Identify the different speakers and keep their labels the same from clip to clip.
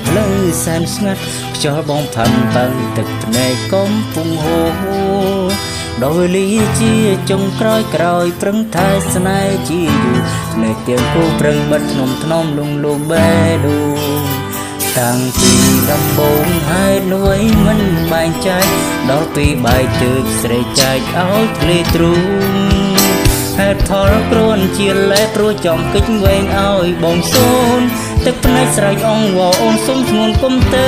Speaker 1: ផ្លូវសែនស្ងាត់ខ្យល់បងផាំបើទឹកភ្នែកកំពុងហូរដោយលីជាចុងក្រោយប្រឹងថែស្នេហ៍ជាយូរភ្នែកទៀងគូប្រឹងបិទធ្នមលងលោបេដូតាំងពីដំបូងហេតុអ្វីមិនបែងចែកដល់ពីបែកទើបស្រីចែកឲ្យធ្លាទ្រូងហេតុផលព្រួនជាលេព្រោះចំគិចវែងឲ្យបងសូនទឹកភ្នែកស្រែកអងវ៉អូនសុំធ្ងន់គុំទៅ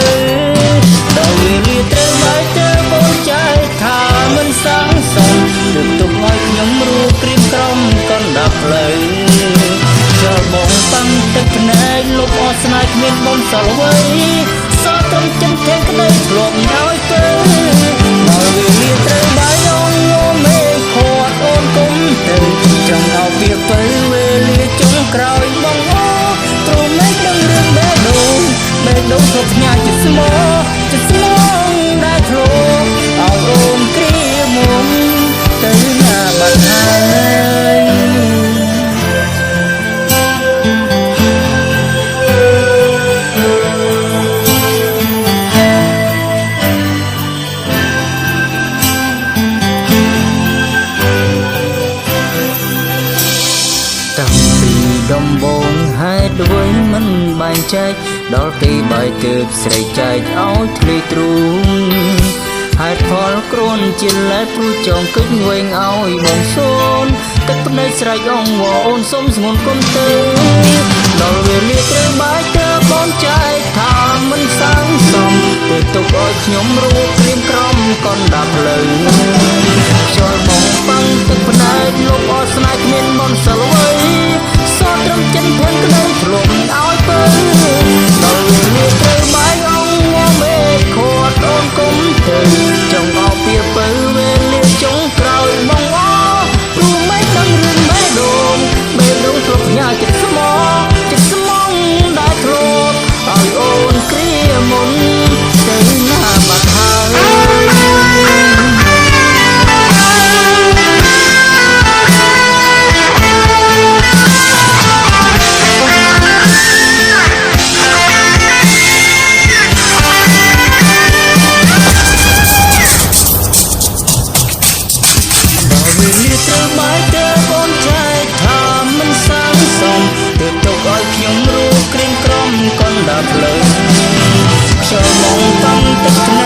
Speaker 1: ដល់វេលាត្រូវបែកទើបបងចែកថាមិនសងសំទើបទុកឲ្យខ្ញុំរួក្រៀមក្រំកណ្ដាប់ផ្លូវចូលបងតាំងទឹកភ្នែកលុបអស់ស្នេហ៍គ្មានបំសល់អ្វីសល់ត្រឹមចិនធេងក្តីធ្លាប់ឲ្យទៅដល់វេលាត្រូវបែកអូនងមេខត់អូនគុំទៅចង់ឲ្យវាទៅវេលាចុងក្រោយបងអូព្រោះមិនដឹងរឿងបេះដូងគ្រប់ផ្ញើជាស្មោងដែលធ្លាប់ឲ្យអូនគ្រាមុំទៅណាបាត់ហើយដំបងហេតុអ្វីមិនបែងចែកដល់ពីបែកទើបស្រីចែកឲ្យធ្លាទ្រូងហេតុផលគ្រួនជាលេព្រោះចងគិចវែងឲ្យបងសូនទឹកភ្នែកស្រែកអងវ៉អូនសុំស្ងួនគុំទៅដល់វេលាត្រូវបែកទើបបងចែកថាមិនសងសំទើបទុកឲ្យខ្ញុំរួក្រៀមក្រំកណ្ដាប់ផ្លូវខ្យល់បងបាំងទឹកភ្នែកលុបអស់ស្នេហ៍គ្មានបំសល់អ្វីសល់ត្រឹមចិនធន់ក្តីធ្លាប់ឲ្យទៅដល់វេលាត្រូវបែកអងងមេខត់អូនគុំទៅចង់អោពីទៅវេលាចុងក្រោយបងអូព្រោះមិនដឹងរឿងបេះដូងគ្រប់ផ្ញើចិត្តស្មោងដែលធ្លាប់ឲ្យអូនគ្រាមុនទៅណាបាត់ត្រូវបែកទើបអូនចែកថាមិនសាងសមទើបទុកឲ្យខ្ញុំរួក្រៀមក្រំកណ្ដាប់ផ្លូវខ្យល់មកតាំងទឹក